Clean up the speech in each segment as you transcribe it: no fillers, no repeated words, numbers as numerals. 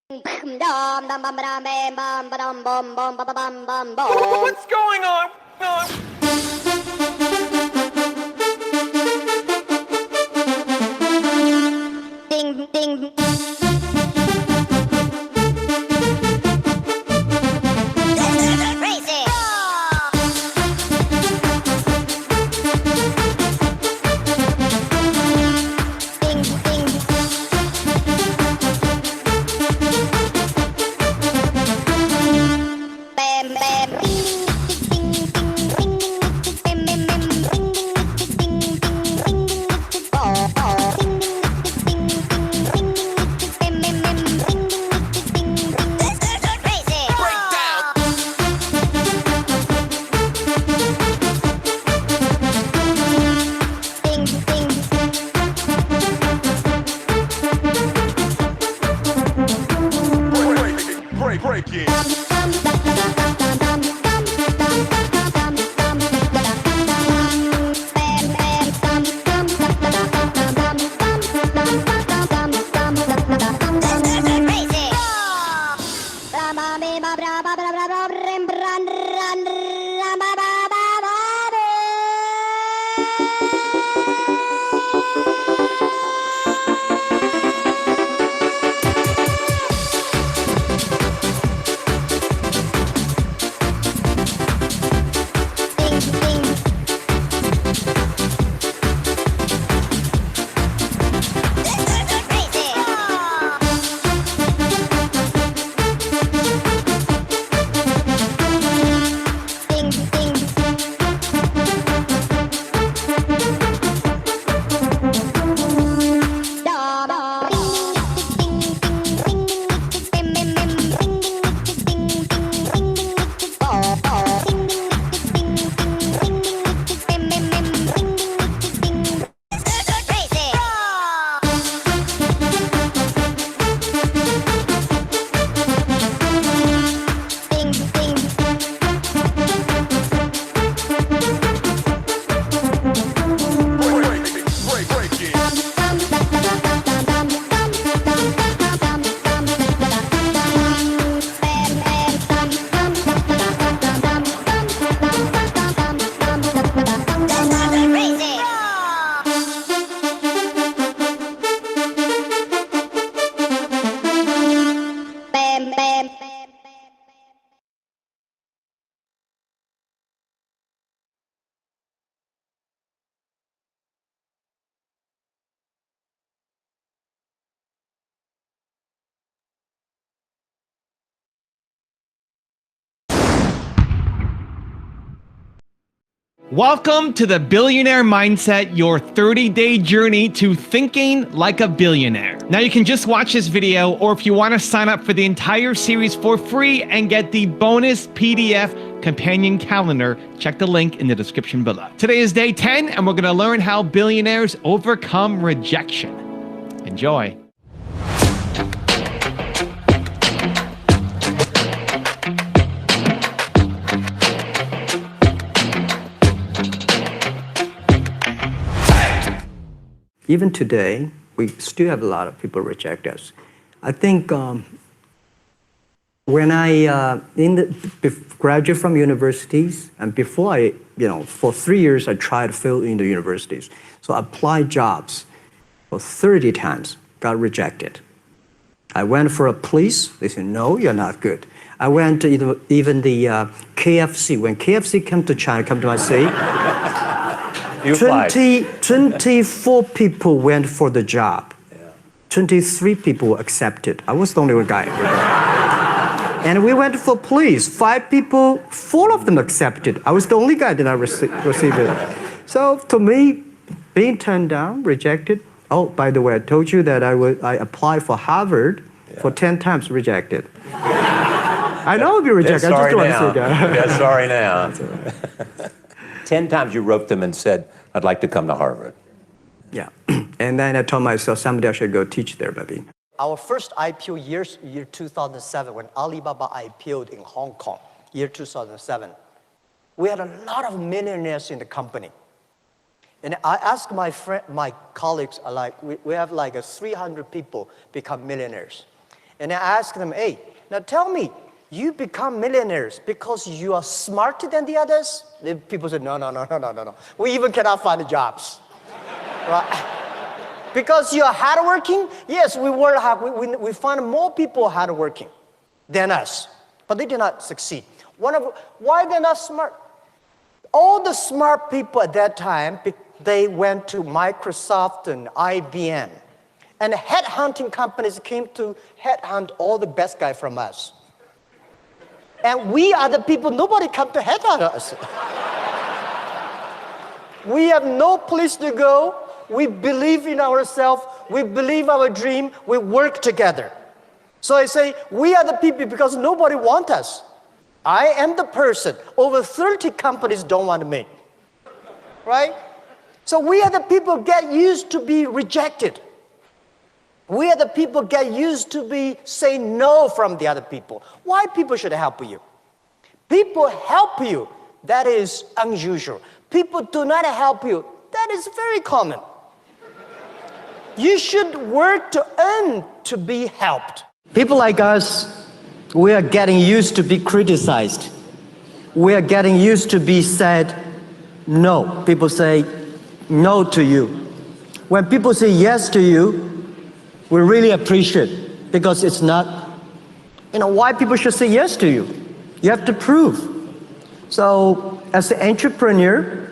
What's going on? Ding, ding. Crazy. Ding, ding. Bam, bam. Ding, ding, ding, ding, ding, ding, ding, ding, ding, ding, ding, oh, oh. Ding, ding, ding, ding, ding, ding, ding, ding, ding, ding, crazy. Breakdown. Ding, ding. Break it. Break it. Bam, bam. Welcome to the Billionaire Mindset, your 30-day journey to thinking like a billionaire. Now you can just watch this video, or if you want to sign up for the entire series for free and get the bonus PDF companion calendar, check the link in the description below. Today is day 10, and we're going to learn how billionaires overcome rejection. Enjoy. Even today, we still have a lot of people reject us. I think when I graduated from universities, and before for 3 years, I tried to fill in the universities. So I applied jobs for 30 times, got rejected. I went for a police, they said, no, you're not good. I went to even the KFC. When KFC came to China, come to my city, 24 people went for the job. 23 people were accepted. I was the only one guy. And we went for police. 5 people, 4 of them accepted. I was the only guy that I received it. So to me, being turned down, rejected. Oh, by the way, I told you that I applied for Harvard for 10 times, rejected. I know I'll be rejected. I just want to say that. Yeah, sorry now. 10 times you wrote them and said, I'd like to come to Harvard. Yeah. And then I told myself, someday I should go teach there, maybe. Our first IPO year 2007, when Alibaba IPO'd in Hong Kong, year 2007, we had a lot of millionaires in the company. And I asked my colleagues, we have like 300 people become millionaires. And I asked them, hey, now tell me, you become millionaires because you are smarter than the others? The people said, no. We even cannot find jobs. Right? Because you are hardworking? Yes, we work hard. We find more people hardworking than us, but they did not succeed. Why they're not smart? All the smart people at that time, they went to Microsoft and IBM. And headhunting companies came to headhunt all the best guys from us. And we are the people, nobody come to headhunt us. We have no place to go. We believe in ourselves. We believe our dream. We work together. So I say, we are the people because nobody wants us. I am the person. Over 30 companies don't want me. Right? So we are the people get used to be rejected. We are the people get used to be say no from the other people. Why people should help you? People help you. That is unusual. People do not help you. That is very common. You should work to earn to be helped. People like us, we are getting used to be criticized. We are getting used to be said no. People say no to you. When people say yes to you, we really appreciate it because it's not, why people should say yes to you. You have to prove. So as an entrepreneur,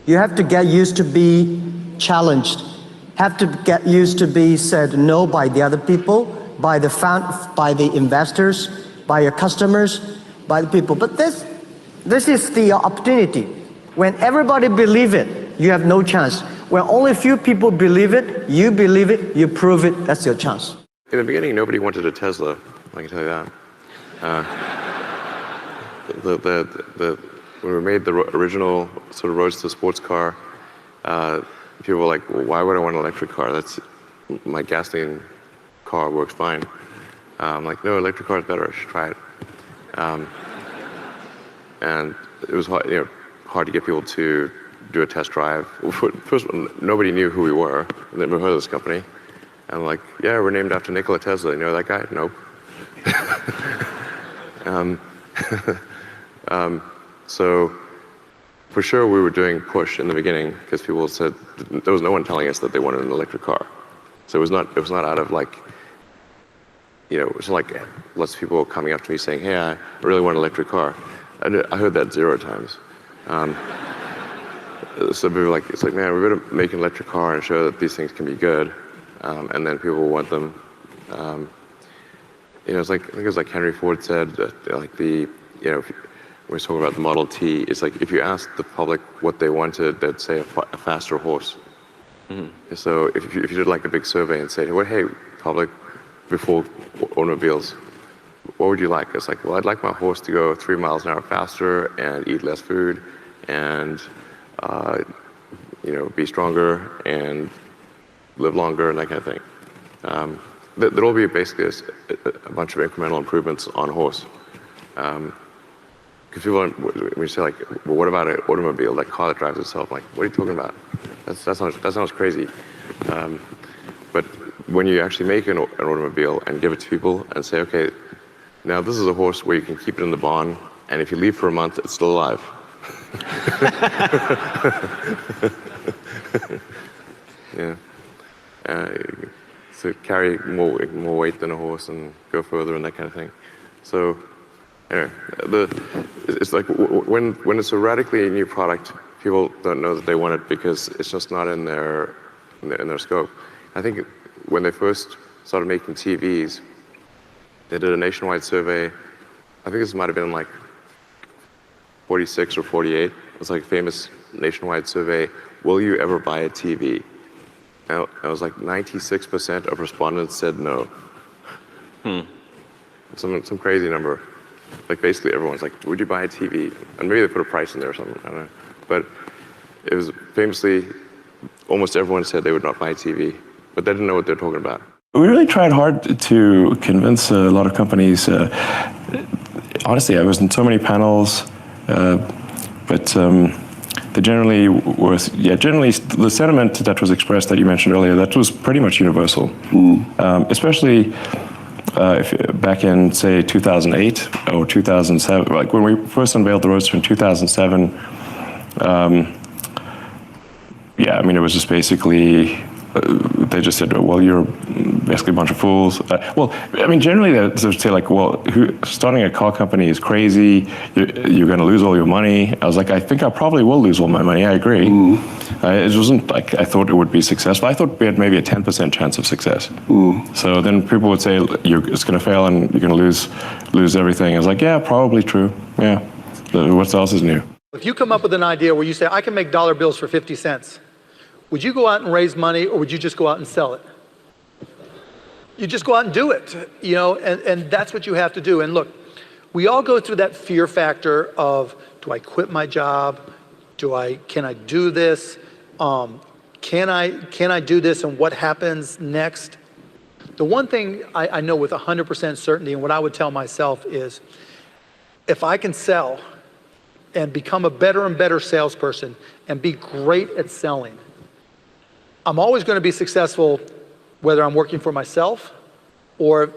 you have to get used to be challenged, have to get used to be said no by the other people, by the investors, by your customers, by the people. But this is the opportunity. When everybody believes it, you have no chance. When only a few people believe it, you prove it, that's your chance. In the beginning, nobody wanted a Tesla, I can tell you that. When we made the original sort of roadster sports car, people were like, well, why would I want an electric car? My gasoline car works fine. I'm like, no, electric car is better, I should try it. And it was hard to get people to do a test drive. First, nobody knew who we were. Never heard of this company. And I'm like, yeah, we're named after Nikola Tesla. You know that guy? Nope. So for sure we were doing push in the beginning because people said there was no one telling us that they wanted an electric car. So it was not out of like, it was like lots of people coming up to me saying, hey, I really want an electric car. I heard that 0 times. So people were like, it's like, man, we better make an electric car and show that these things can be good, and then people will want them. It's like, I think it was like Henry Ford said, like when we talk about the Model T, it's like if you ask the public what they wanted, they'd say a faster horse. Mm-hmm. So if you did like a big survey and say, well, hey, public, before automobiles, what would you like? It's like, well, I'd like my horse to go 3 miles an hour faster and eat less food and be stronger and live longer and that kind of thing. There'll be basically a bunch of incremental improvements on horse. Because people, when you say like, well, what about an automobile, that car that drives itself? Like, what are you talking about? That sounds crazy. But when you actually make an automobile and give it to people and say, okay, now this is a horse where you can keep it in the barn, and if you leave for a month, it's still alive. Yeah. So carry more weight than a horse and go further and that kind of thing. So anyway, it's like when it's a radically new product, people don't know that they want it because it's just not in their scope. I think when they first started making TVs, they did a nationwide survey. I think this might have been like 46 or 48. It was like a famous nationwide survey. Will you ever buy a TV? And it was like 96% of respondents said no. Some crazy number. Like basically everyone's like, would you buy a TV? And maybe they put a price in there or something, I don't know. But it was famously, almost everyone said they would not buy a TV, but they didn't know what they're talking about. We really tried hard to convince a lot of companies. Honestly, I was in so many panels, but they generally were, generally the sentiment that was expressed that you mentioned earlier, that was pretty much universal. Especially back in, say, 2008 or 2007, like when we first unveiled the Roadster in 2007, yeah, I mean, it was just basically, they just said, well, you're basically a bunch of fools. Well, I mean, generally they would say like, well, starting a car company is crazy. You're going to lose all your money. I was like, I think I probably will lose all my money. I agree. It wasn't like I thought it would be successful. I thought we had maybe a 10% chance of success. So then people would say, it's going to fail and you're going to lose everything. I was like, yeah, probably true. Yeah. What else is new? If you come up with an idea where you say, I can make dollar bills for 50 cents, would you go out and raise money, or would you just go out and sell it? You just go out and do it, you know, and that's what you have to do. And look, we all go through that fear factor of, do I quit my job? Can I do this? Can I do this, and what happens next? The one thing I know with 100% certainty, and what I would tell myself is, if I can sell and become a better and better salesperson and be great at selling, I'm always going to be successful whether I'm working for myself or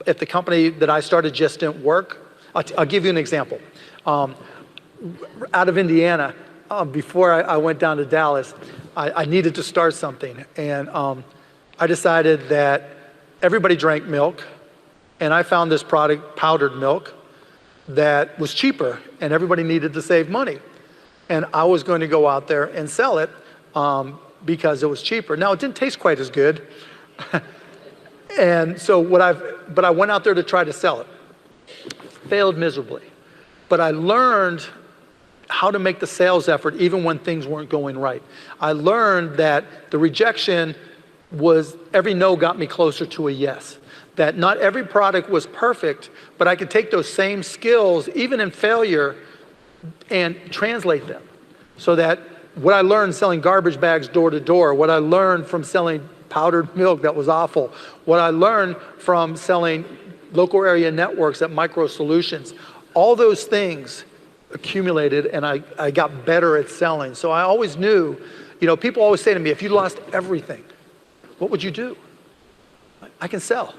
if the company that I started just didn't work. I'll give you an example. Out of Indiana, before I went down to Dallas, I needed to start something. And I decided that everybody drank milk, and I found this product, powdered milk, that was cheaper, and everybody needed to save money. And I was going to go out there and sell it because it was cheaper. Now, it didn't taste quite as good. And so but I went out there to try to sell it. Failed miserably. But I learned how to make the sales effort even when things weren't going right. I learned that the rejection was, every no got me closer to a yes. That not every product was perfect, but I could take those same skills, even in failure, and translate them. So that what I learned selling garbage bags door to door, what I learned from selling powdered milk that was awful, what I learned from selling local area networks at Micro Solutions, all those things accumulated, and I got better at selling. So I always knew, you know, people always say to me, if you lost everything, what would you do? I can sell.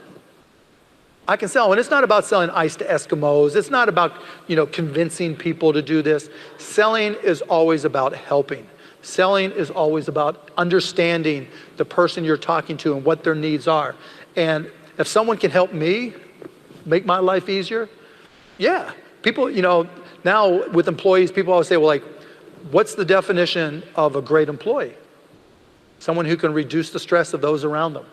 I can sell. And it's not about selling ice to Eskimos. It's not about, you know, convincing people to do this. Selling is always about helping. Selling is always about understanding the person you're talking to and what their needs are. And if someone can help me make my life easier, yeah. People, you know, now with employees, people always say, well, like, what's the definition of a great employee? Someone who can reduce the stress of those around them.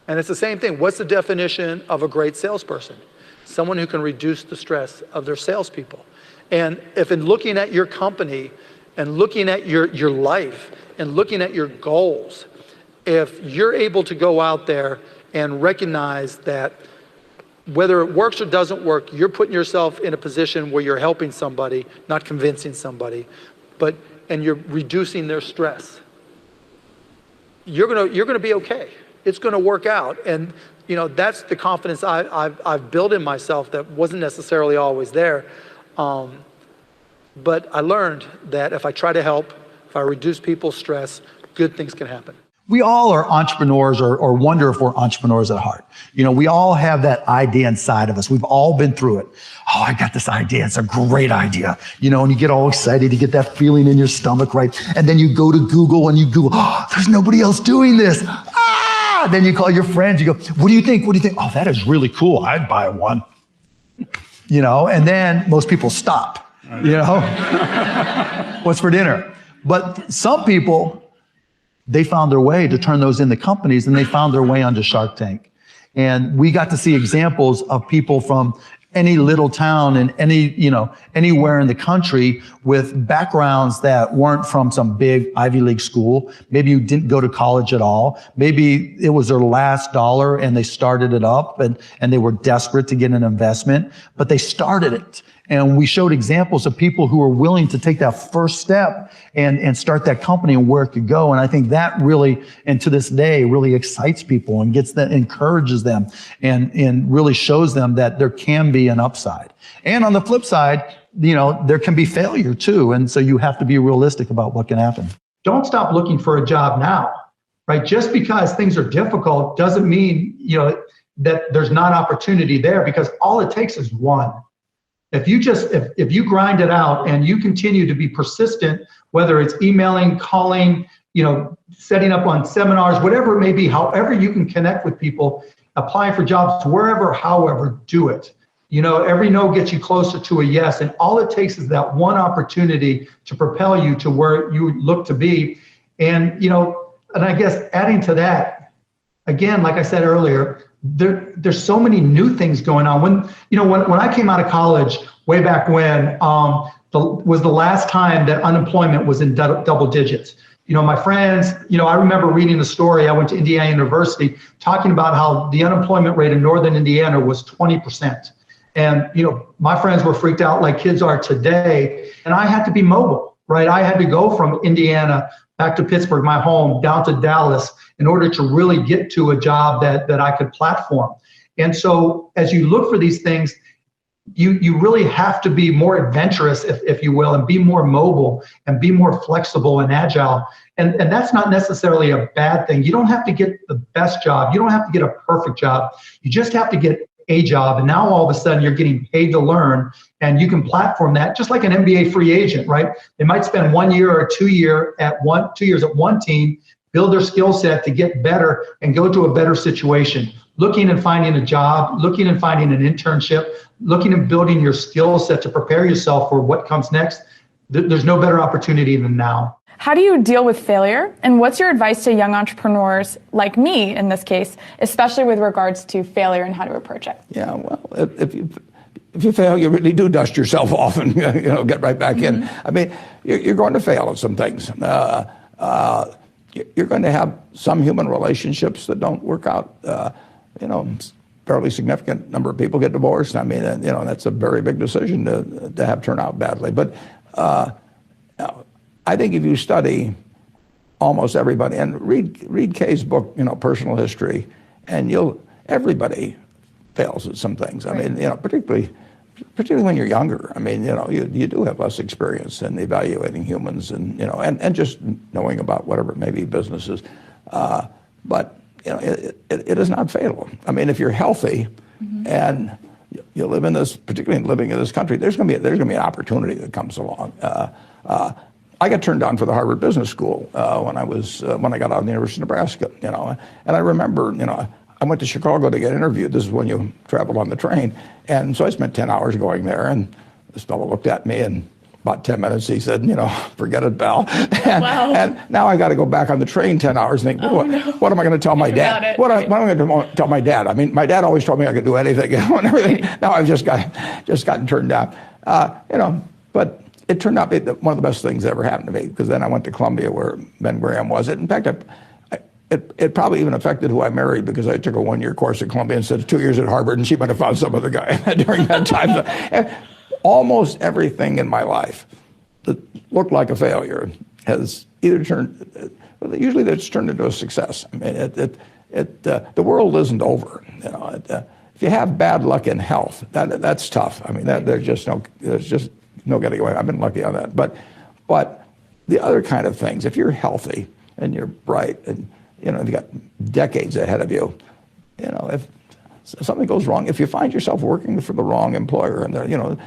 And it's the same thing. What's the definition of a great salesperson? Someone who can reduce the stress of their salespeople. And if in looking at your company and looking at your life and looking at your goals, if you're able to go out there and recognize that whether it works or doesn't work, you're putting yourself in a position where you're helping somebody, not convincing somebody, and you're reducing their stress, you're gonna be okay. It's going to work out. And, you know, that's the confidence I've built in myself that wasn't necessarily always there. But I learned that if I try to help, if I reduce people's stress, good things can happen. We all are entrepreneurs or wonder if we're entrepreneurs at heart. You know, we all have that idea inside of us. We've all been through it. Oh, I got this idea. It's a great idea. You know, and you get all excited. You get that feeling in your stomach, right? And then you go to Google and you Google, oh, there's nobody else doing this. Then you call your friends, you go, what do you think? What do you think? Oh, that is really cool. I'd buy one. You know, and then most people stop, you know, what's for dinner? But some people, they found their way to turn those into companies, and they found their way onto Shark Tank. And we got to see examples of people from any little town in anywhere in the country with backgrounds that weren't from some big Ivy League school. Maybe you didn't go to college at all. Maybe it was their last dollar and they started it up and they were desperate to get an investment, but they started it. And we showed examples of people who were willing to take that first step and start that company and where it could go. And I think that really, and to this day, really excites people and encourages them and really shows them that there can be an upside. And on the flip side, you know, there can be failure too. And so you have to be realistic about what can happen. Don't stop looking for a job now, right? Just because things are difficult doesn't mean, you know, that there's not opportunity there, because all it takes is one. If you grind it out and you continue to be persistent, whether it's emailing, calling, setting up on seminars, whatever it may be, however you can connect with people, applying for jobs, wherever, however, do it. Every no gets you closer to a yes, and all it takes is that one opportunity to propel you to where you look to be. And and I guess adding to that, again, like I said earlier, there's so many new things going on. When I came out of college way back when, was the last time that unemployment was in double digits. My friends, I remember reading the story. I went to Indiana University talking about how the unemployment rate in Northern Indiana was 20%. And, my friends were freaked out like kids are today. And I had to be mobile, right? I had to go from Indiana back to Pittsburgh, my home, down to Dallas in order to really get to a job that I could platform. And so as you look for these things, you really have to be more adventurous, if you will, and be more mobile and be more flexible and agile. And that's not necessarily a bad thing. You don't have to get the best job. You don't have to get a perfect job. You just have to get a job. And now all of a sudden you're getting paid to learn, and you can platform that just like an NBA free agent, right? They might spend 1 year or 2 years at one team, build their skill set to get better and go to a better situation. Looking and finding a job, looking and finding an internship, looking and building your skill set to prepare yourself for what comes next. There's no better opportunity than now. How do you deal with failure? And what's your advice to young entrepreneurs like me in this case, especially with regards to failure and how to approach it? Yeah, well, if you fail, you really do dust yourself off and get right back in. I mean, you're going to fail at some things. You're going to have some human relationships that don't work out. Fairly significant number of people get divorced. I mean, that's a very big decision to have turn out badly. But I think if you study almost everybody and read Kay's book, Personal History, and everybody fails at some things. I mean, particularly when you're younger. I mean, you do have less experience in evaluating humans and just knowing about whatever it may be businesses. But it is not fatal. I mean, if you're healthy and you live in this, particularly living in this country, there's going to be an opportunity that comes along. I got turned down for the Harvard Business School when I got out of the University of Nebraska. And I remember, I went to Chicago to get interviewed. This is when you travel on the train, and so I spent 10 hours going there. And this fellow looked at me, and about 10 minutes, he said, forget it, Bell. And now I got to go back on the train 10 hours and think, what am I going to tell my dad? What am I going to tell my dad? I mean, my dad always told me I could do anything and everything. Now I've just gotten turned down. But it turned out to be one of the best things that ever happened to me, because then I went to Columbia where Ben Graham was. In fact, it probably even affected who I married, because I took a 1-year course at Columbia instead of 2 years at Harvard, and she might have found some other guy during that time. Almost everything in my life that looked like a failure has either usually it's turned into a success. I mean, the world isn't over. If you have bad luck in health, that's tough. I mean, there's just no getting away. I've been lucky on that. But the other kind of things, if you're healthy and you're bright and you've got decades ahead of you, if something goes wrong, if you find yourself working for the wrong employer and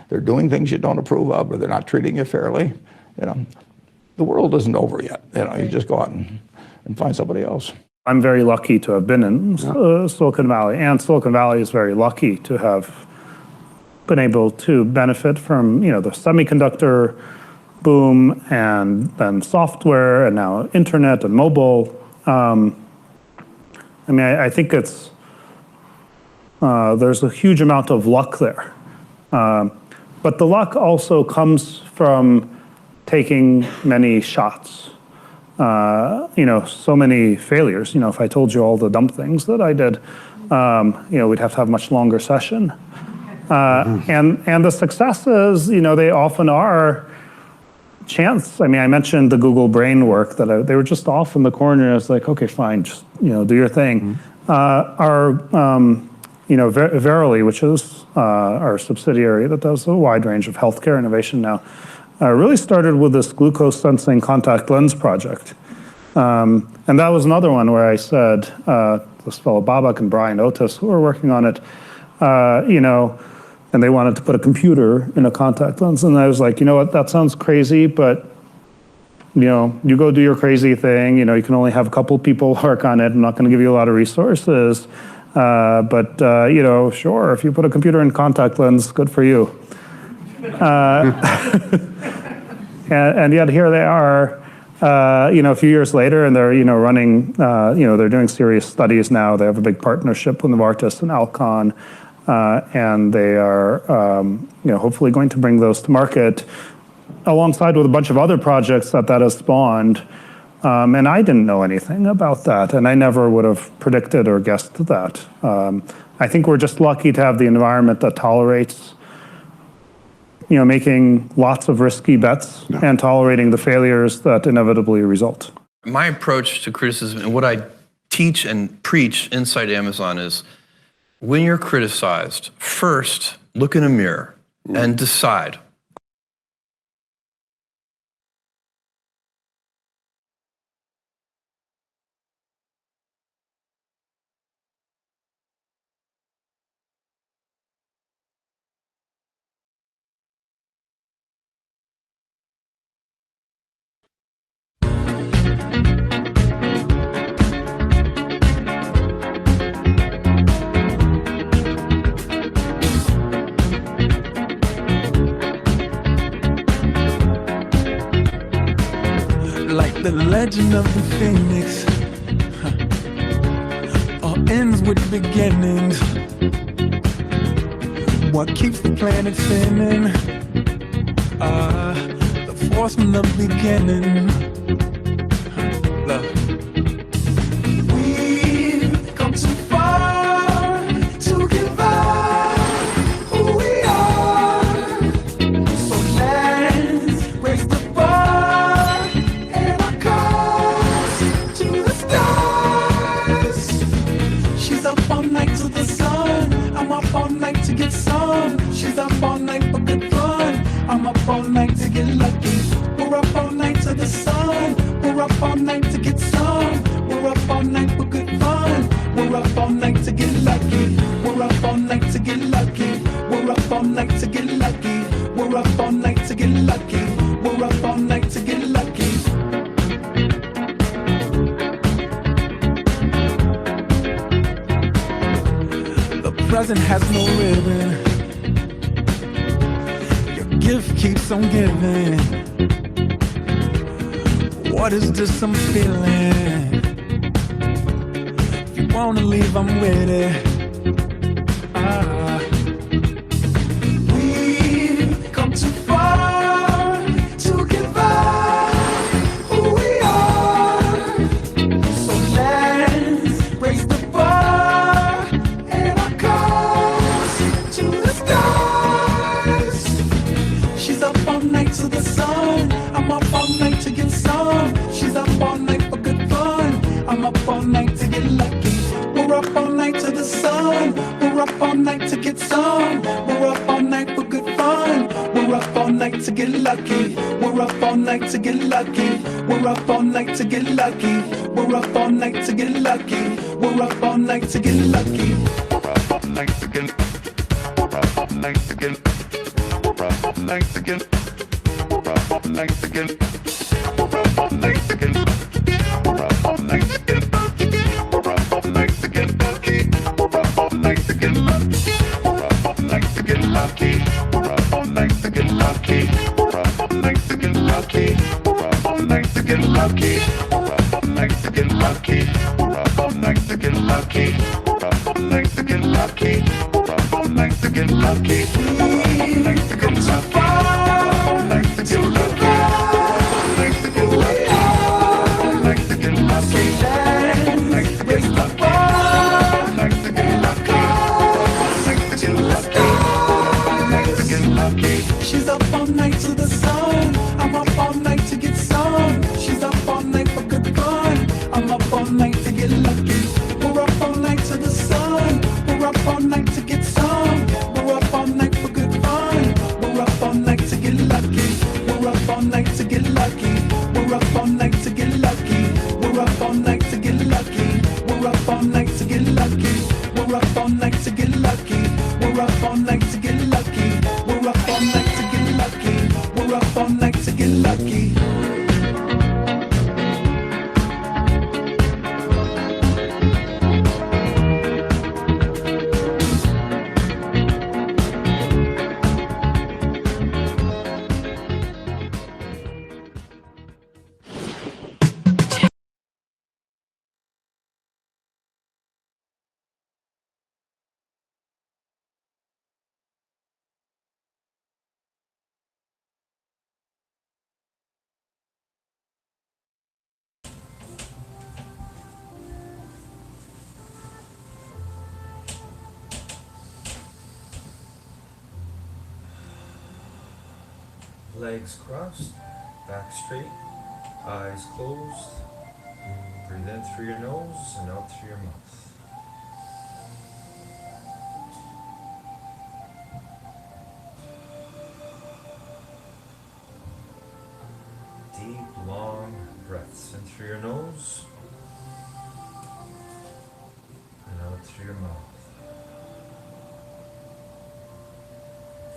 they're doing things you don't approve of, or they're not treating you fairly, the world isn't over yet. You just go out and find somebody else. I'm very lucky to have been in Silicon Valley, and Silicon Valley is very lucky to have been able to benefit from the semiconductor boom, and then software, and now internet and mobile. I think it's there's a huge amount of luck there, but the luck also comes from taking many shots. So many failures. If I told you all the dumb things that I did, we'd have to have a much longer session. And the successes, they often are chance. I mean, I mentioned the Google Brain work that they were just off in the corner. It's like, okay, fine, just do your thing. Verily, which is our subsidiary that does a wide range of healthcare innovation now, really started with this glucose sensing contact lens project. And that was another one where I said, this fellow Babak and Brian Otis who were working on it, and they wanted to put a computer in a contact lens. And I was like, you know what, that sounds crazy, but you go do your crazy thing. You can only have a couple people work on it. I'm not going to give you a lot of resources. But sure, if you put a computer in contact lens, good for you. And yet here they are, a few years later, and they're, running, they're doing serious studies now. They have a big partnership with Novartis and Alcon, and they are, hopefully going to bring those to market alongside with a bunch of other projects that has spawned. And I didn't know anything about that, and I never would have predicted or guessed that. I think we're just lucky to have the environment that tolerates making lots of risky bets and tolerating the failures that inevitably result. My approach to criticism and what I teach and preach inside Amazon is when you're criticized, first look in a mirror and decide. Like the legend of the phoenix, all ends with beginnings. What keeps the planet spinning? The force from the beginning. Look. We've come too far to give up who we are. So let's raise the bar and our cause to the stars. She's up all night to the sun. I'm up all night to get some. She's up all night for good fun. I'm up all night to get lucky. We're up all night to the sun. We're up all night to get some. We're up all night for good fun. We're up all night to get lucky. We're up all night to get lucky. We're up all night to get lucky. We're up all night to get lucky. We're up all night to get lucky. The present has no ribbon. Your gift keeps on giving. What is this I'm feeling? If you wanna leave, I'm with it. We've come too far to give up who we are. So let's raise the bar and our cause to the stars. She's up all night to the sun. I'm up all night to get some. She's up all night for good fun. I'm up all night to get lucky. We're up all night to the sun. We're up all night to get some. We're up all night for good fun. We're up all night to get lucky. We're up all night to get lucky. We're up all night to get lucky. We're up all night to get lucky. We're up all night to get lucky. We're up all night to get. We're up all night to get. We're up all night to get. We're up all night to get. We're up all night to get. We're up all night to get. We're up all night to get lucky. We're up all night to get lucky. We're up all night to get lucky. We're up all night to get lucky. We're up all night to get lucky. We're up all night to get lucky. We're up all night to get lucky. We're up all night to get lucky. We're up all night to get lucky. We're up all night to get lucky. We're up all night to get lucky. All night to get lucky. All night to get lucky. All night to get lucky. All night to get lucky. All night to get lucky. All night to get lucky. All night to get lucky. She's up all night to the sun. I'm up all night to get some. She's up all night for good fun. I'm up all night to get lucky. We're up all night to the sun. We're up all night to get some. We're up all night for good fun. We're up all night to get lucky. We're up all night to get lucky. We're up all night to get lucky. We're up all night to get lucky. We're up all night to get We're up all night to get lucky. We're up all night to get lucky. We're up all night to get lucky. Legs crossed, back straight, eyes closed. Breathe in through your nose and out through your mouth. Deep, long breaths in through your nose and out through your mouth.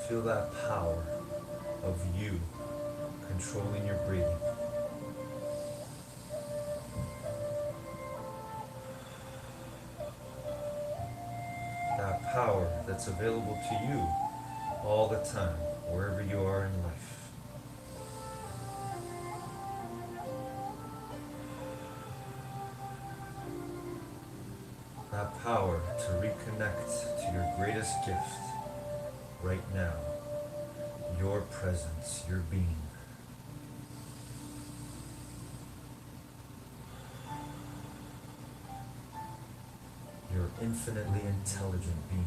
Feel that power of you controlling your breathing. That power that's available to you all the time, wherever you are in life. That power to reconnect to your greatest gift right now. Your presence, your being. Your infinitely intelligent being.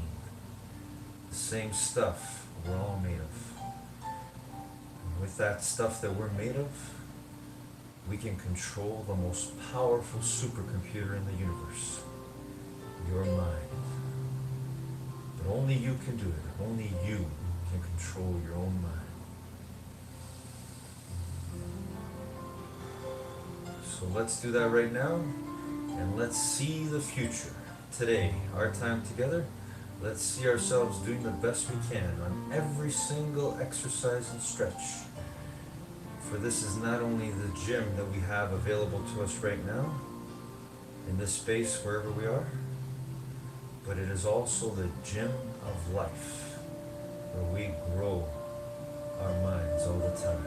The same stuff we're all made of. And with that stuff that we're made of, we can control the most powerful supercomputer in the universe. Your mind. But only you can do it. Only you can control your own mind. So let's do that right now, and let's see the future. Today, our time together, let's see ourselves doing the best we can on every single exercise and stretch. For this is not only the gym that we have available to us right now, in this space wherever we are, but it is also the gym of life, where we grow our minds all the time.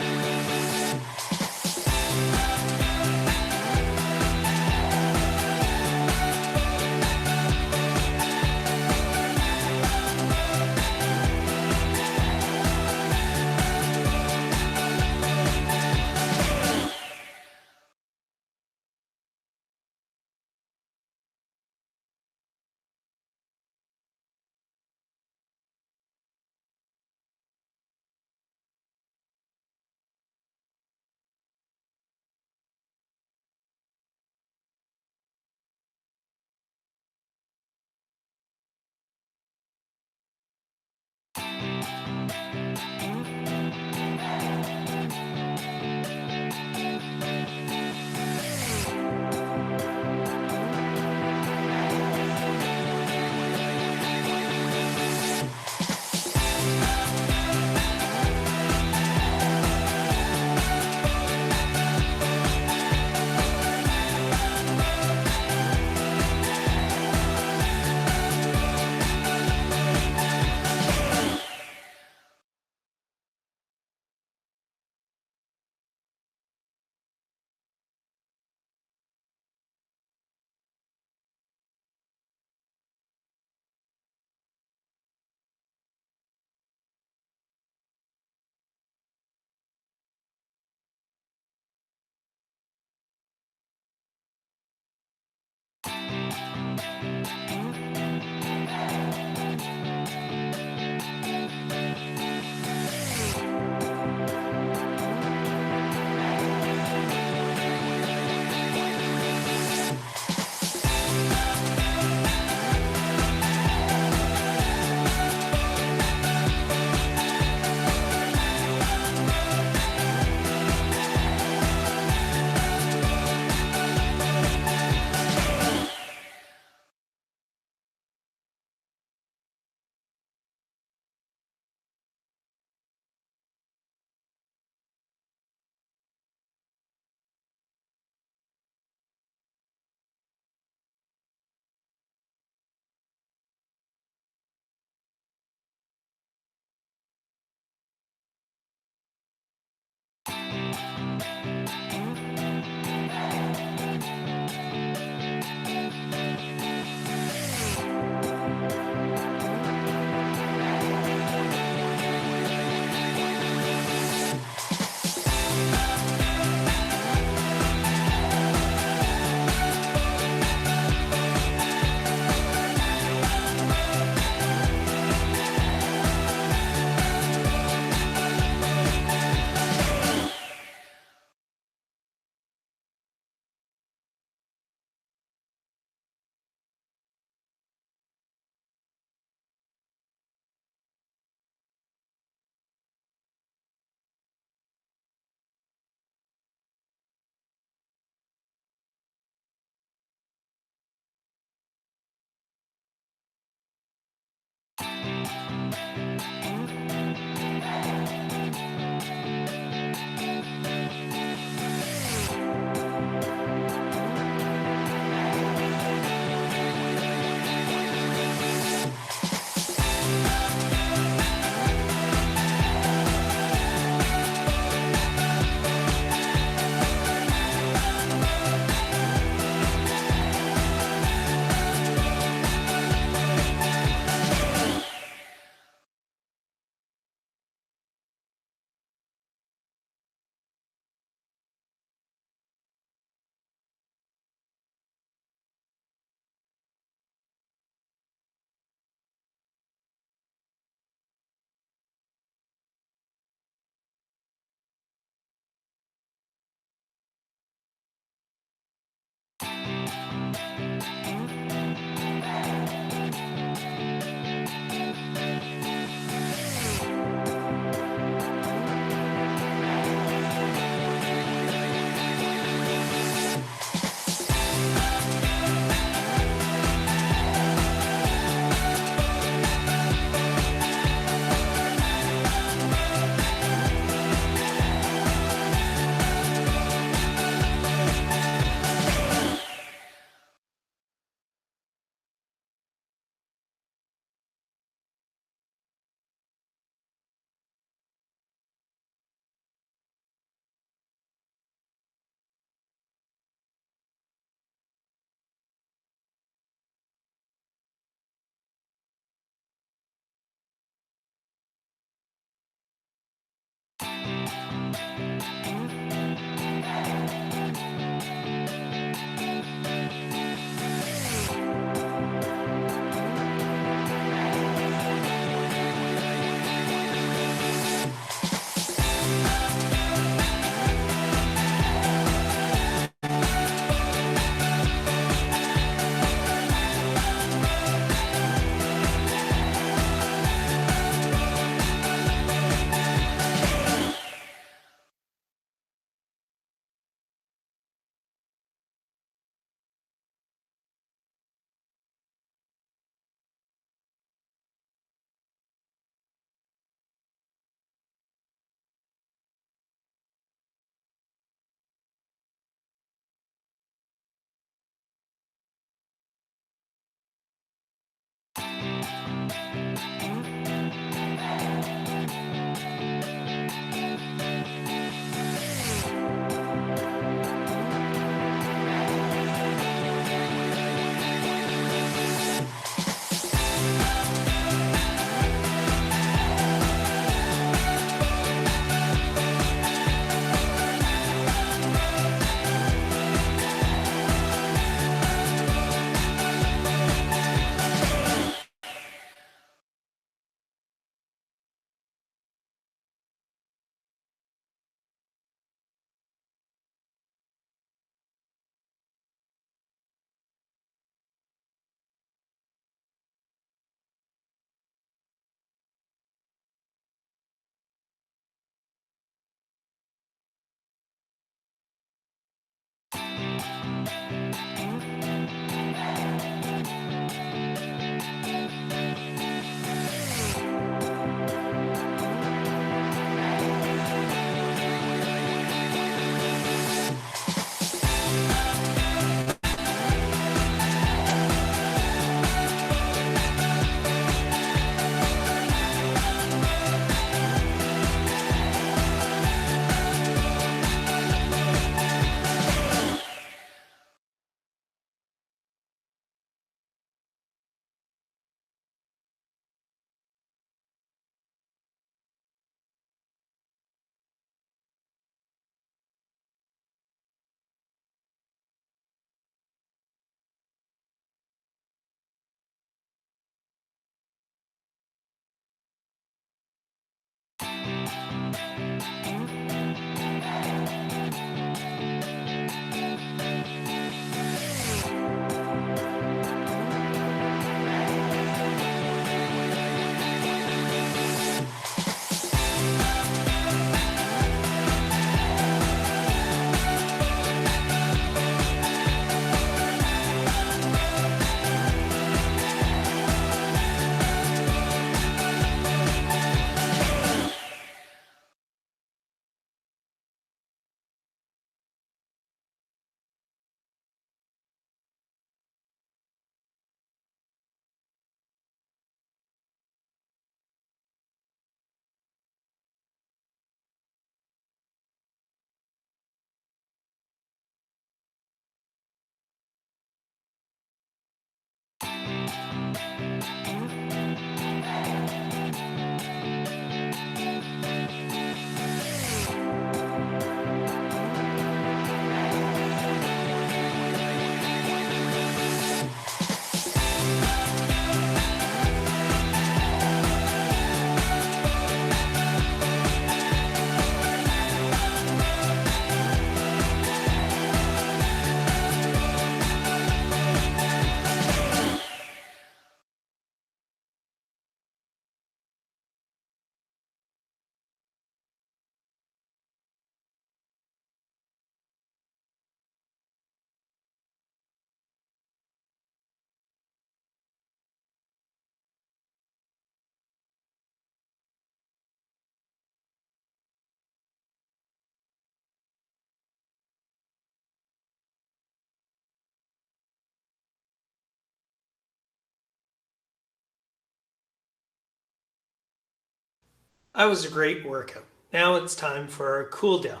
That was a great workout. Now it's time for our cool down.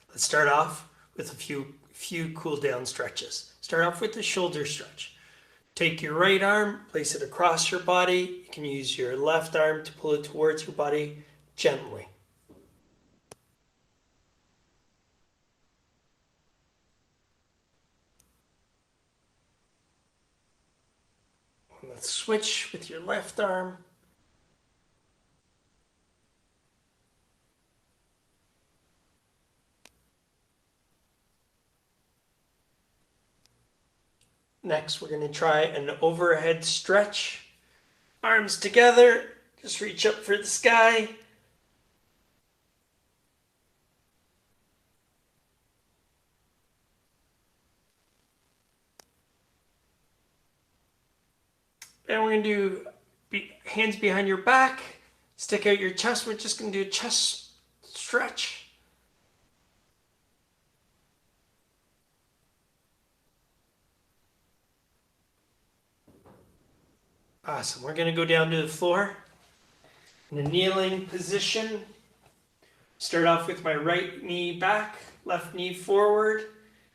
Let's start off with a few cool down stretches. Start off with the shoulder stretch. Take your right arm, place it across your body. You can use your left arm to pull it towards your body gently. Let's switch with your left arm. Next, we're going to try an overhead stretch. Arms together, just reach up for the sky. And we're going to do hands behind your back, stick out your chest. We're just going to do a chest stretch. Awesome. We're going to go down to the floor in a kneeling position. Start off with my right knee back, left knee forward.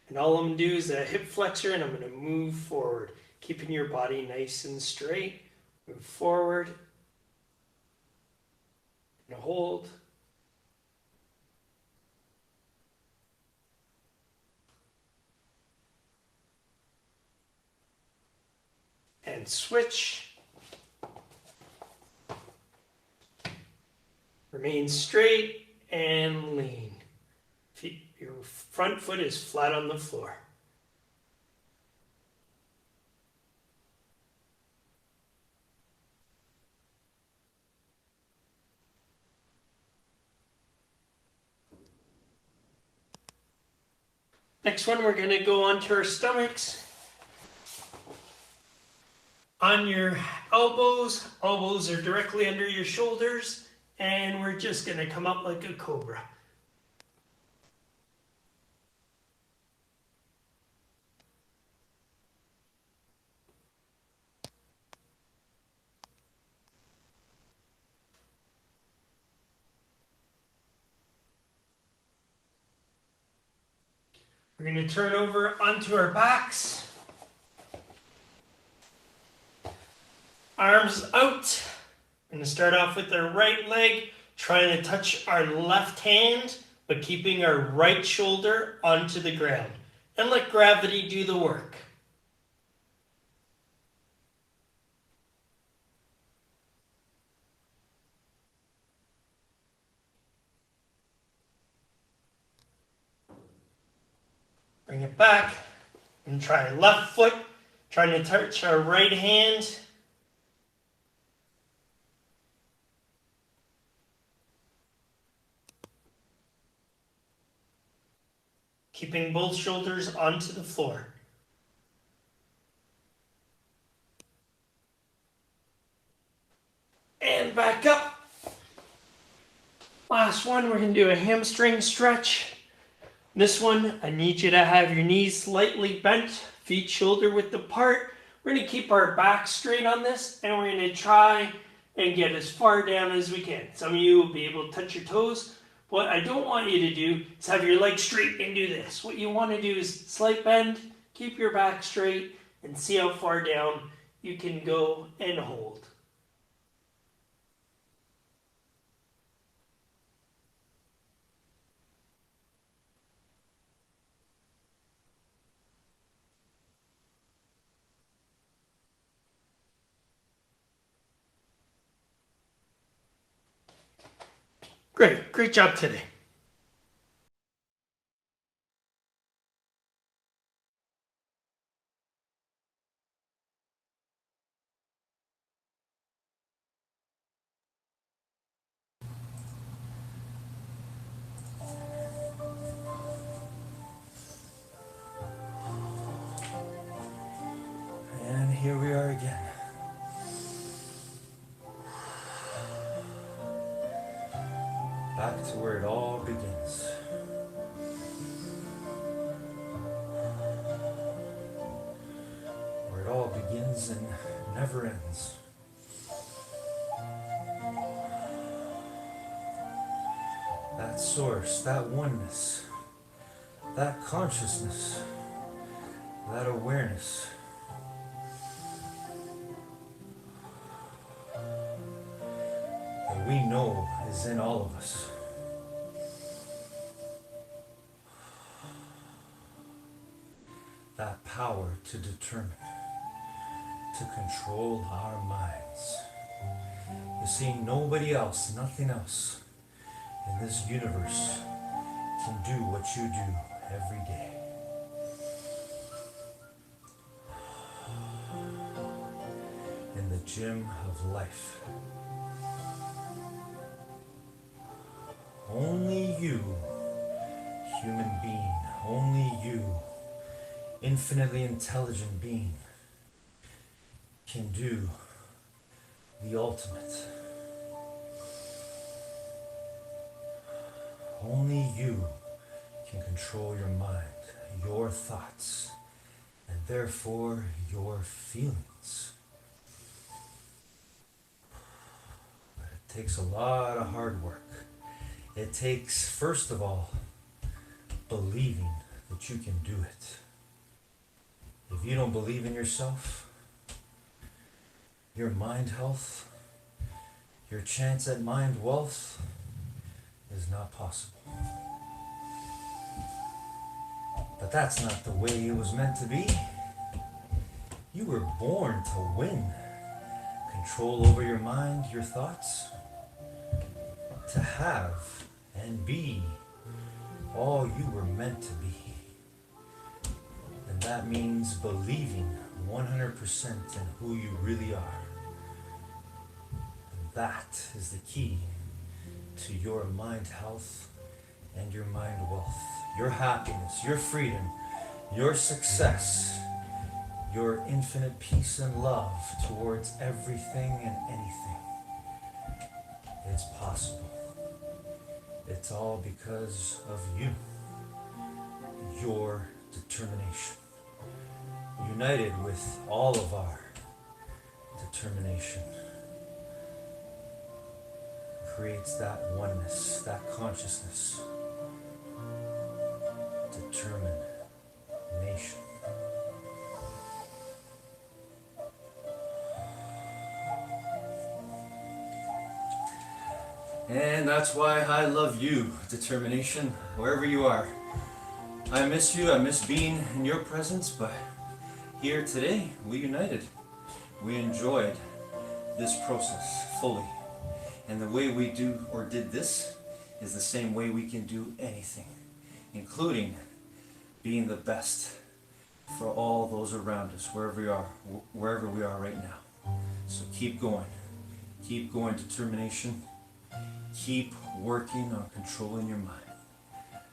And all I'm going to do is a hip flexor and I'm going to move forward, keeping your body nice and straight. Move forward and hold. And switch. Remain straight and lean. Your front foot is flat on the floor. Next one, we're going to go onto our stomachs. On your elbows, elbows are directly under your shoulders, and we're just going to come up like a cobra. We're going to turn over onto our backs. Arms out. We're going to start off with our right leg, trying to touch our left hand, but keeping our right shoulder onto the ground. And let gravity do the work. it back. And try left foot, trying to touch our right hand. Keeping both shoulders onto the floor. And back up. Last one, we're going to do a hamstring stretch. This one, I need you to have your knees slightly bent, feet shoulder width apart. We're going to keep our back straight on this, and we're going to try and get as far down as we can. Some of you will be able to touch your toes. What I don't want you to do is have your legs straight and do this. What you want to do is slight bend, keep your back straight, and see how far down you can go and hold. Great job today. And here we are again. Back to where it all begins. Where it all begins and never ends. That source, that oneness, that consciousness, that awareness. That we know is in all of us. That power to determine, to control our minds. You see, nobody else, nothing else in this universe can do what you do every day. In the gym of life. Only you, human being, only you, infinitely intelligent being, can do the ultimate. Only you can control your mind, your thoughts, and therefore your feelings. But it takes a lot of hard work. It takes, first of all, believing that you can do it. If you don't believe in yourself, your mind health, your chance at mind wealth is not possible. But that's not the way it was meant to be. You were born to win. Control over your mind, your thoughts. To have and be all you were meant to be. And that means believing 100% in who you really are. And that is the key to your mind health and your mind wealth, your happiness, your freedom, your success, your infinite peace and love towards everything and anything. It's possible. It's all because of you, your determination, united with all of our determination, creates that oneness, that consciousness, determination. And that's why I love you, determination, wherever you are. I miss you, I miss being in your presence, but here today, we united. We enjoyed this process fully. And the way we do did this is the same way we can do anything, including being the best for all those around us, wherever we are right now. So keep going, determination, keep working on controlling your mind.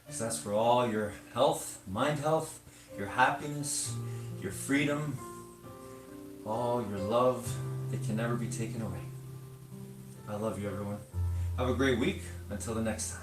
Because that's for all your health, mind health, your happiness, your freedom, all your love that can never be taken away. I love you, everyone. Have a great week. Until the next time.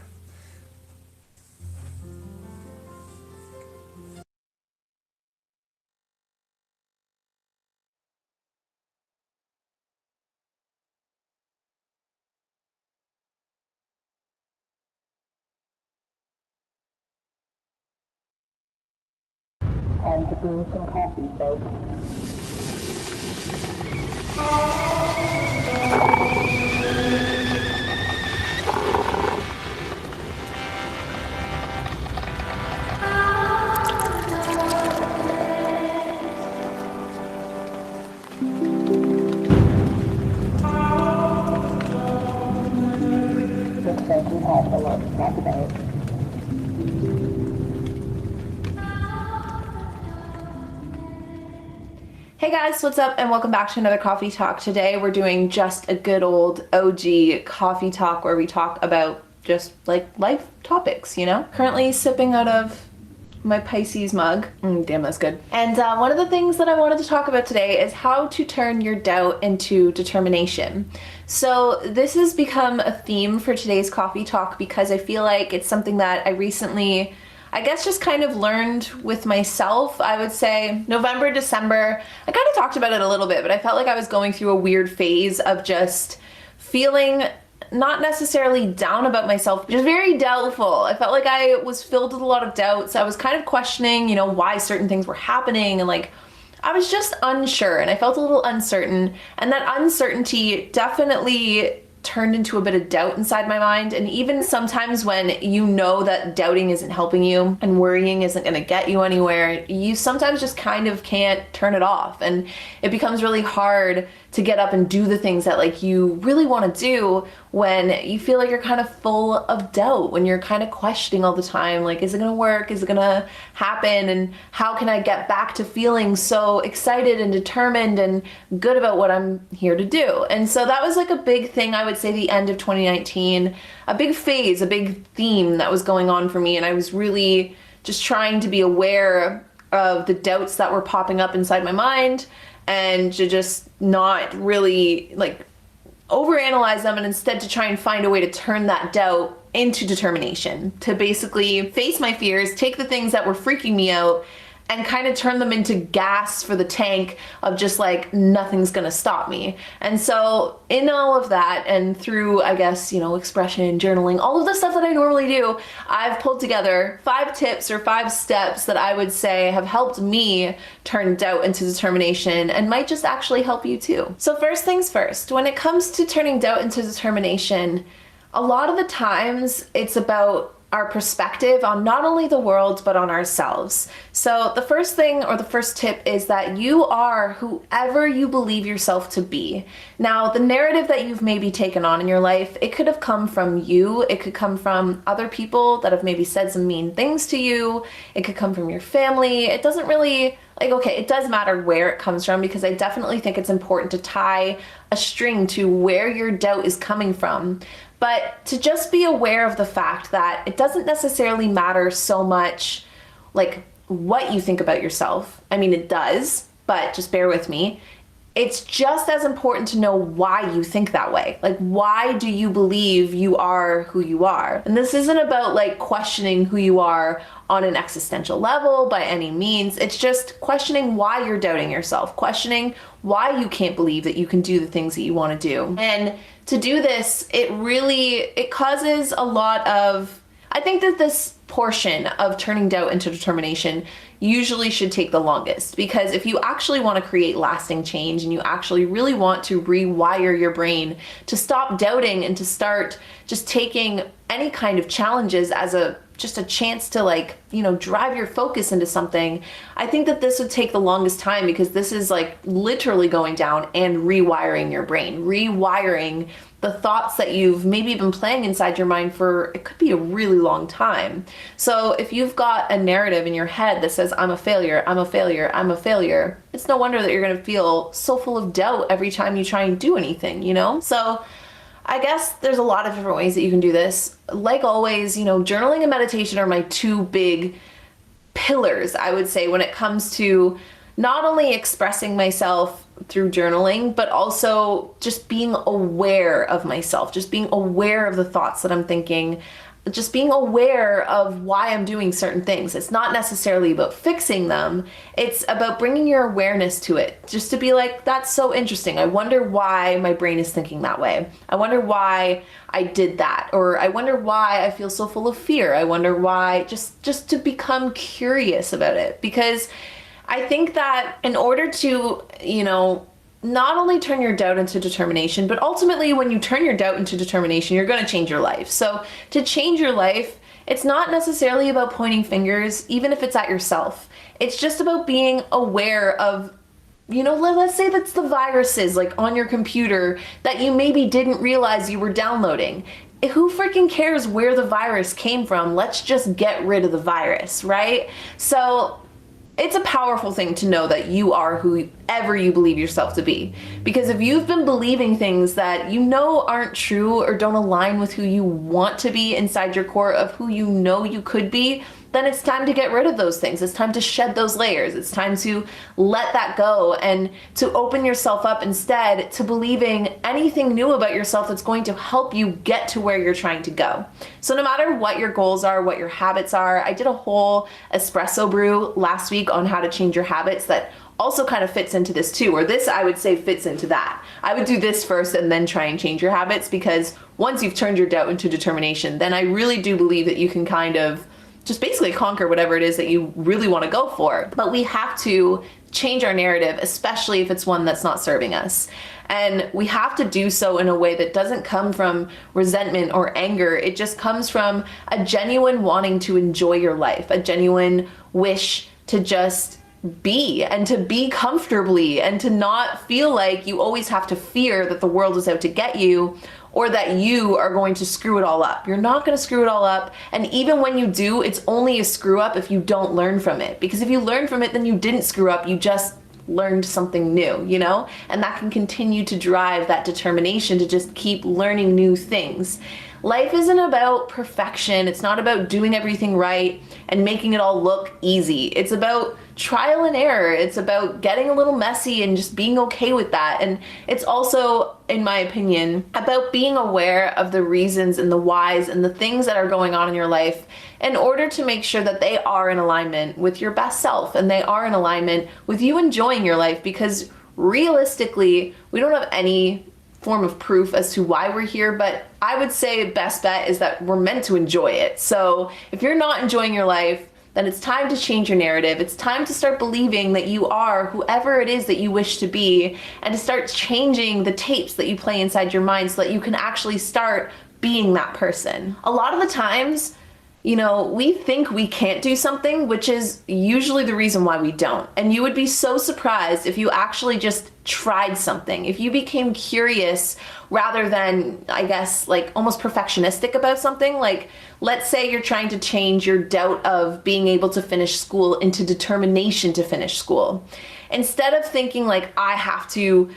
And to bring some coffee, folks. Looks like we have a lot to talk about. Hey guys, what's up and welcome back to another coffee talk. Today we're doing just a good old OG coffee talk where we talk about just like life topics, you know? Currently sipping out of my Pisces mug. Damn, that's good. And one of the things that I wanted to talk about today is how to turn your doubt into determination. So this has become a theme for today's coffee talk because I feel like it's something that I recently, I guess, just kind of learned with myself. I would say November, December, I kind of talked about it a little bit, but I felt like I was going through a weird phase of just feeling not necessarily down about myself, just very doubtful. I felt like I was filled with a lot of doubts. I was kind of questioning, you know, why certain things were happening, and like, I was just unsure and I felt a little uncertain, and that uncertainty definitely turned into a bit of doubt inside my mind. And even sometimes when you know that doubting isn't helping you and worrying isn't going to get you anywhere, you sometimes just kind of can't turn it off, and it becomes really hard to get up and do the things that like you really want to do when you feel like you're kind of full of doubt, when you're kind of questioning all the time, like, is it gonna work? Is it gonna happen? And how can I get back to feeling so excited and determined and good about what I'm here to do? And so that was like a big thing, I would say, the end of 2019, a big phase, a big theme that was going on for me. And I was really just trying to be aware of the doubts that were popping up inside my mind, and to just not really like overanalyze them, and instead to try and find a way to turn that doubt into determination, to basically face my fears, take the things that were freaking me out and kind of turn them into gas for the tank of just like, nothing's gonna stop me. And so in all of that, and through, I guess, you know, expression, journaling, all of the stuff that I normally do, I've pulled together 5 tips or 5 steps that I would say have helped me turn doubt into determination, and might just actually help you too. So first things first, when it comes to turning doubt into determination, a lot of the times it's about our perspective on not only the world, but on ourselves. So the first thing, or the first tip, is that you are whoever you believe yourself to be. Now, the narrative that you've maybe taken on in your life, it could have come from you, it could come from other people that have maybe said some mean things to you, it could come from your family. It doesn't really, like, okay, it does matter where it comes from, because I definitely think it's important to tie a string to where your doubt is coming from. But to just be aware of the fact that it doesn't necessarily matter so much like what you think about yourself. I mean, it does, but just bear with me. It's just as important to know why you think that way. Like, why do you believe you are who you are? And this isn't about like questioning who you are on an existential level by any means. It's just questioning why you're doubting yourself, questioning why you can't believe that you can do the things that you want to do. And to do this, it causes a lot of, I think that this portion of turning doubt into determination usually should take the longest, because if you actually want to create lasting change and you actually really want to rewire your brain to stop doubting and to start just taking any kind of challenges as just a chance to, like, you know, drive your focus into something, I think that this would take the longest time, because this is like literally going down and rewiring your brain, rewiring the thoughts that you've maybe been playing inside your mind for, it could be a really long time. So if you've got a narrative in your head that says, I'm a failure, I'm a failure, I'm a failure, it's no wonder that you're gonna feel so full of doubt every time you try and do anything, you know? So I guess there's a lot of different ways that you can do this. Like always, you know, journaling and meditation are my two big pillars, I would say, when it comes to not only expressing myself through journaling, but also just being aware of myself, just being aware of the thoughts that I'm thinking, just being aware of why I'm doing certain things. It's not necessarily about fixing them. It's about bringing your awareness to it, just to be like, that's so interesting. I wonder why my brain is thinking that way. I wonder why I did that. Or I wonder why I feel so full of fear. I wonder why, just to become curious about it. Because I think that in order to, you know, not only turn your doubt into determination, but ultimately when you turn your doubt into determination, you're going to change your life. So to change your life, it's not necessarily about pointing fingers, even if it's at yourself. It's just about being aware of, you know, let's say that's the viruses like on your computer that you maybe didn't realize you were downloading. Who freaking cares where the virus came from? Let's just get rid of the virus, right? So it's a powerful thing to know that you are whoever you believe yourself to be. Because if you've been believing things that you know aren't true or don't align with who you want to be inside your core of who you know you could be, then it's time to get rid of those things. It's time to shed those layers. It's time to let that go and to open yourself up instead to believing anything new about yourself that's going to help you get to where you're trying to go. So no matter what your goals are, what your habits are, I did a whole espresso brew last week on how to change your habits that also kind of fits into this too, or this I would say fits into that. I would do this first and then try and change your habits, because once you've turned your doubt into determination, then I really do believe that you can kind of just basically conquer whatever it is that you really want to go for. But we have to change our narrative, especially if it's one that's not serving us. And we have to do so in a way that doesn't come from resentment or anger. It just comes from a genuine wanting to enjoy your life, a genuine wish to just be and to be comfortably and to not feel like you always have to fear that the world is out to get you or that you are going to screw it all up. You're not going to screw it all up. And even when you do, it's only a screw up if you don't learn from it. Because if you learn from it, then you didn't screw up. You just learned something new, you know? And that can continue to drive that determination to just keep learning new things. Life isn't about perfection. It's not about doing everything right and making it all look easy. It's about trial and error. It's about getting a little messy and just being okay with that. And it's also, in my opinion, about being aware of the reasons and the whys and the things that are going on in your life in order to make sure that they are in alignment with your best self and they are in alignment with you enjoying your life. Because realistically, we don't have any form of proof as to why we're here, but I would say best bet is that we're meant to enjoy it. So if you're not enjoying your life, then it's time to change your narrative. It's time to start believing that you are whoever it is that you wish to be, and to start changing the tapes that you play inside your mind so that you can actually start being that person. A lot of the times, you know, we think we can't do something, which is usually the reason why we don't. And you would be so surprised if you actually just tried something. If you became curious rather than, I guess, like almost perfectionistic about something. Like, let's say you're trying to change your doubt of being able to finish school into determination to finish school. Instead of thinking like, I have to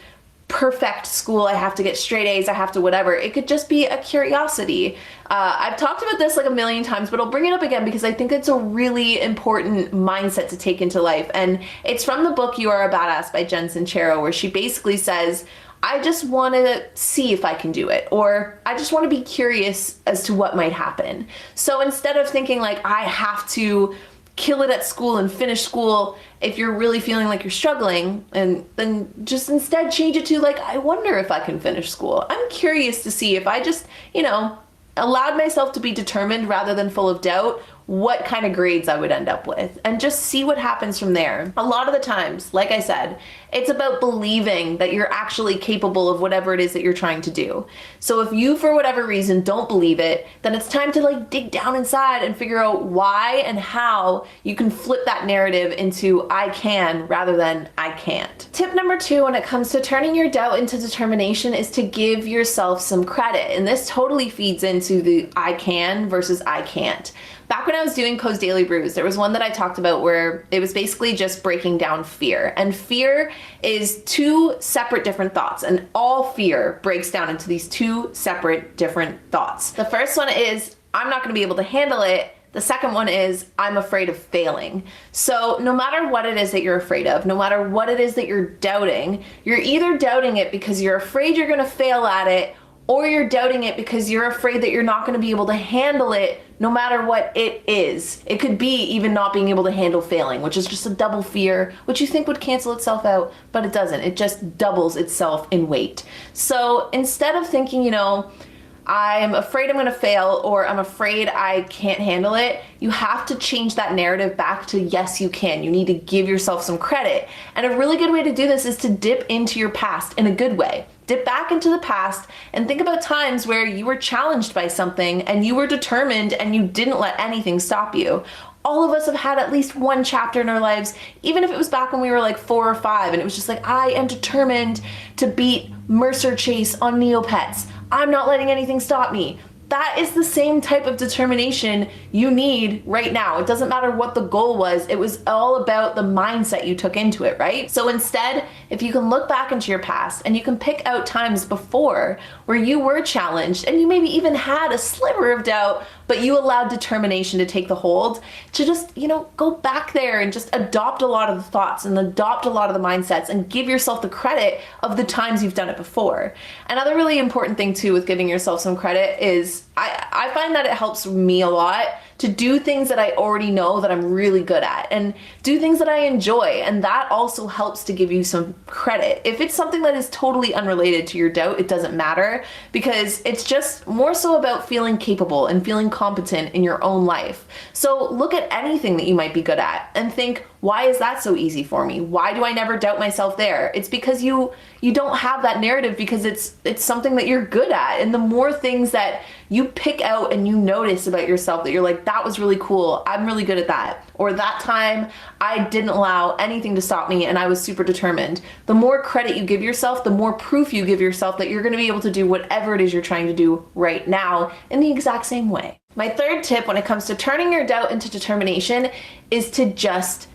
perfect school, I have to get straight A's, I have to whatever. It could just be a curiosity. I've talked about this like a million times, but I'll bring it up again because I think it's a really important mindset to take into life. And it's from the book You Are a Badass by Jen Sincero, where she basically says, I just want to see if I can do it, or I just want to be curious as to what might happen. So instead of thinking like I have to kill it at school and finish school, if you're really feeling like you're struggling, and then just instead change it to like, I wonder if I can finish school. I'm curious to see if I just, you know, allowed myself to be determined rather than full of doubt, what kind of grades I would end up with, and just see what happens from there. A lot of the times, like I said, it's about believing that you're actually capable of whatever it is that you're trying to do. So if you, for whatever reason, don't believe it, then it's time to like dig down inside and figure out why and how you can flip that narrative into I can rather than I can't. Tip number 2 when it comes to turning your doubt into determination is to give yourself some credit. And this totally feeds into the I can versus I can't. Back when I was doing Co's Daily Brews, there was one that I talked about where it was basically just breaking down fear. And fear is 2 separate different thoughts, and all fear breaks down into these 2 separate different thoughts. The first one is, I'm not gonna be able to handle it. The second one is, I'm afraid of failing. So no matter what it is that you're afraid of, no matter what it is that you're either doubting it because you're afraid you're gonna fail at it, or you're doubting it because you're afraid that you're not going to be able to handle it no matter what it is. It could be even not being able to handle failing, which is just a double fear, which you think would cancel itself out, but it doesn't. It just doubles itself in weight. So instead of thinking, you know, I'm afraid I'm going to fail, or I'm afraid I can't handle it, you have to change that narrative back to yes, you can. You need to give yourself some credit. And a really good way to do this is to dip into your past in a good way. Dip back into the past and think about times where you were challenged by something and you were determined and you didn't let anything stop you. All of us have had at least one chapter in our lives, even if it was back when we were like 4 or 5, and it was just like, I am determined to beat Mercer Chase on Neopets. I'm not letting anything stop me. That is the same type of determination you need right now. It doesn't matter what the goal was. It was all about the mindset you took into it, right? So instead, if you can look back into your past and you can pick out times before where you were challenged and you maybe even had a sliver of doubt, but you allowed determination to take the hold, to just, you know, go back there and just adopt a lot of the thoughts and adopt a lot of the mindsets and give yourself the credit of the times you've done it before. Another really important thing too with giving yourself some credit is I find that it helps me a lot to do things that I already know that I'm really good at and do things that I enjoy, and that also helps to give you some credit. If it's something that is totally unrelated to your doubt, it doesn't matter, because it's just more so about feeling capable and feeling competent in your own life. So look at anything that you might be good at and think, why is that so easy for me? Why do I never doubt myself there? It's because you don't have that narrative, because it's something that you're good at. And the more things that you pick out and you notice about yourself that you're like, that was really cool, I'm really good at that, or that time I didn't allow anything to stop me and I was super determined, the more credit you give yourself, the more proof you give yourself that you're going to be able to do whatever it is you're trying to do right now in the exact same way. My third tip when it comes to turning your doubt into determination is to just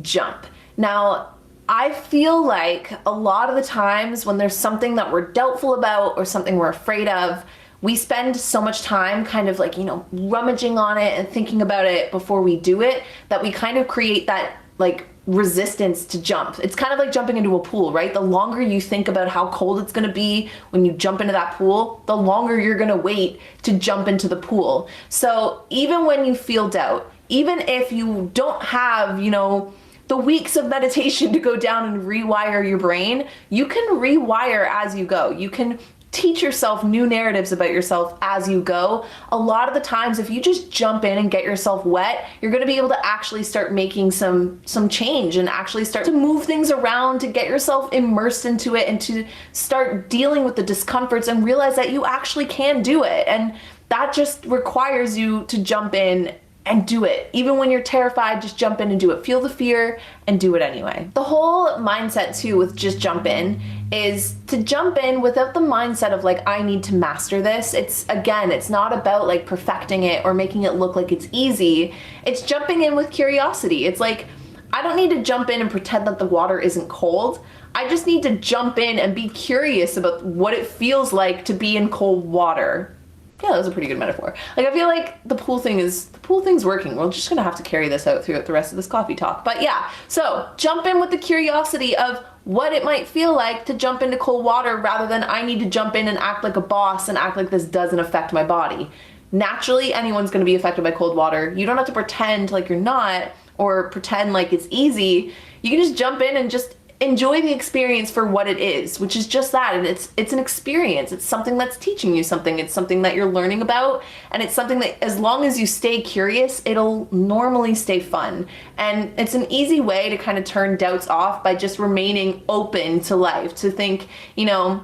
jump. Now, I feel like a lot of the times when there's something that we're doubtful about or something we're afraid of, we spend so much time kind of like, you know, rummaging on it and thinking about it before we do it, that we kind of create that like resistance to jump. It's kind of like jumping into a pool, right? The longer you think about how cold it's going to be when you jump into that pool, the longer you're going to wait to jump into the pool. So even when you feel doubt, even if you don't have, you know, the weeks of meditation to go down and rewire your brain, you can rewire as you go. You can teach yourself new narratives about yourself as you go. A lot of the times, if you just jump in and get yourself wet, you're going to be able to actually start making some change and actually start to move things around, to get yourself immersed into it and to start dealing with the discomforts and realize that you actually can do it. And that just requires you to jump in and do it. Even when you're terrified, just jump in and do it. Feel the fear and do it anyway. The whole mindset too with just jump in is to jump in without the mindset of like, I need to master this. It's not about like perfecting it or making it look like it's easy. It's jumping in with curiosity. It's like, I don't need to jump in and pretend that the water isn't cold. I just need to jump in and be curious about what it feels like to be in cold water. Yeah, that was a pretty good metaphor. Like, I feel like the pool thing's working. We're just gonna have to carry this out throughout the rest of this coffee talk. But yeah, so jump in with the curiosity of what it might feel like to jump into cold water, rather than I need to jump in and act like a boss and act like this doesn't affect my body. Naturally, anyone's gonna be affected by cold water. You don't have to pretend like you're not, or pretend like it's easy. You can just jump in and just enjoy the experience for what it is, which is just that. And it's an experience. It's something that's teaching you something. It's something that you're learning about. And it's something that, as long as you stay curious, it'll normally stay fun. And it's an easy way to kind of turn doubts off by just remaining open to life, to think, you know,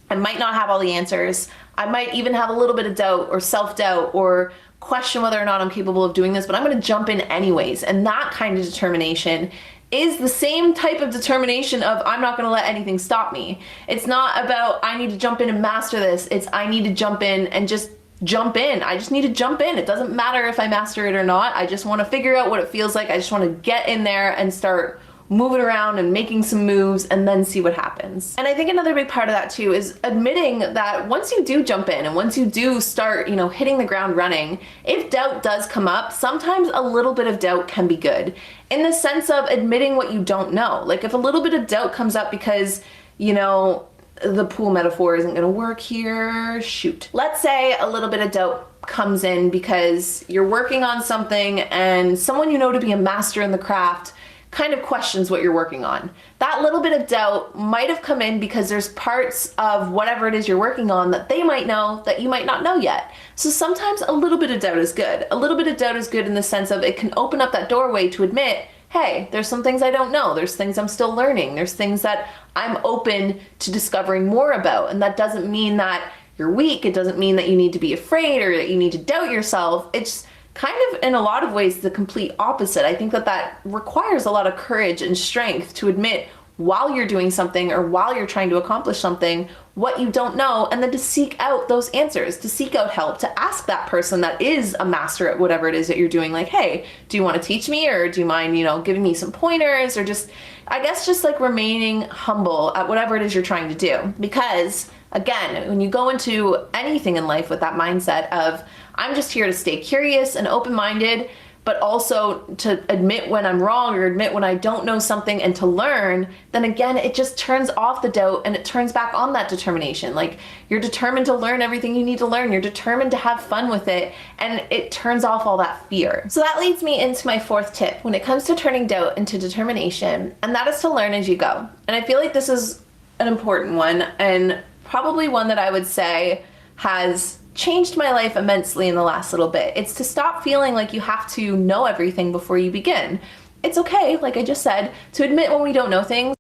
I might not have all the answers. I might even have a little bit of doubt or self-doubt or question whether or not I'm capable of doing this, but I'm going to jump in anyways. And that kind of determination is the same type of determination of I'm not going to let anything stop me. It's not about I need to jump in and master this. It's I need to jump in and just jump in. I just need to jump in. It doesn't matter if I master it or not. I just want to figure out what it feels like. I just want to get in there and start moving around and making some moves and then see what happens. And I think another big part of that too is admitting that once you do jump in and once you do start, you know, hitting the ground running, if doubt does come up, sometimes a little bit of doubt can be good, in the sense of admitting what you don't know. Like if a little bit of doubt comes up because, you know, the pool metaphor isn't gonna work here, shoot. Let's say a little bit of doubt comes in because you're working on something and someone you know to be a master in the craft kind of questions what you're working on. That little bit of doubt might have come in because there's parts of whatever it is you're working on that they might know that you might not know yet. So sometimes a little bit of doubt is good. A little bit of doubt is good in the sense of it can open up that doorway to admit, hey, there's some things I don't know. There's things I'm still learning. There's things that I'm open to discovering more about. And that doesn't mean that you're weak. It doesn't mean that you need to be afraid or that you need to doubt yourself. It's kind of, in a lot of ways, the complete opposite. I think that that requires a lot of courage and strength to admit while you're doing something or while you're trying to accomplish something what you don't know, and then to seek out those answers, to seek out help, to ask that person that is a master at whatever it is that you're doing, like, hey, do you want to teach me, or do you mind, you know, giving me some pointers, or just, I guess, just like remaining humble at whatever it is you're trying to do. Because again, when you go into anything in life with that mindset of I'm just here to stay curious and open-minded, but also to admit when I'm wrong or admit when I don't know something and to learn, then again, it just turns off the doubt and it turns back on that determination. Like, you're determined to learn everything you need to learn. You're determined to have fun with it, and it turns off all that fear. So that leads me into my fourth tip when it comes to turning doubt into determination, and that is to learn as you go. And I feel like this is an important one, and probably one that I would say has changed my life immensely in the last little bit. It's to stop feeling like you have to know everything before you begin. It's okay, like I just said, to admit when we don't know things.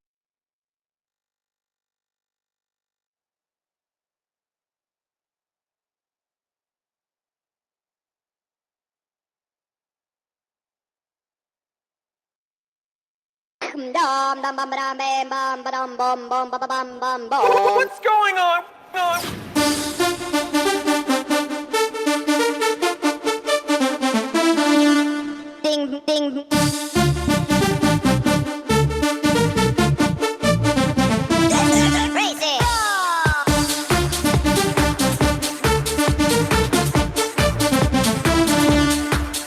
What's going on? Ding, ding. Crazy.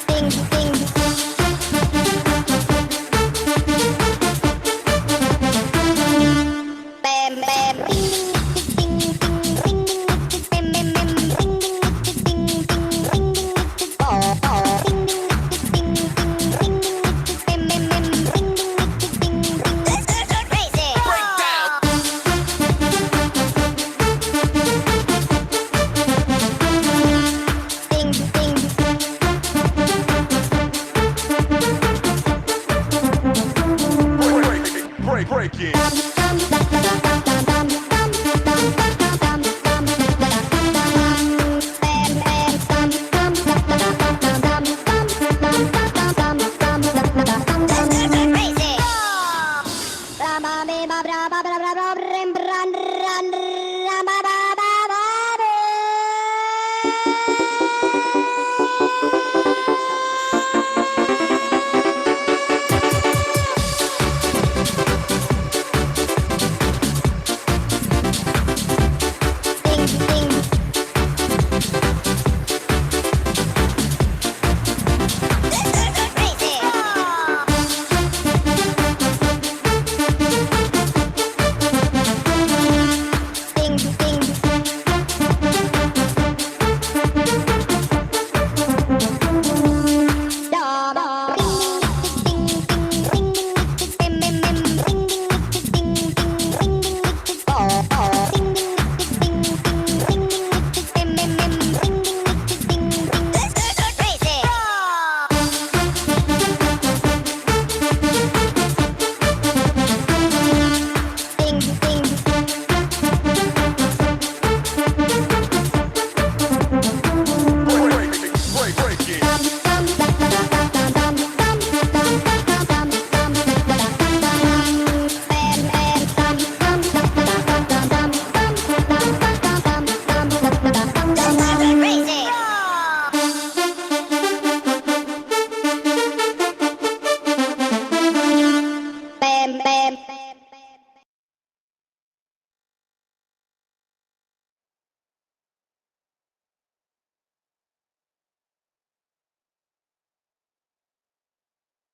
Ding, ding. Bam, bam. Ding, ding, ding, ding, ding, bam, bam, bam. Ding, ding, ding, ding, ding, ding, ding, ball, ball. Ding, ding, ding, ding, ding, bam, bam, bam. Ding, ding, ding, ding, crazy. Ding, ding. Break it.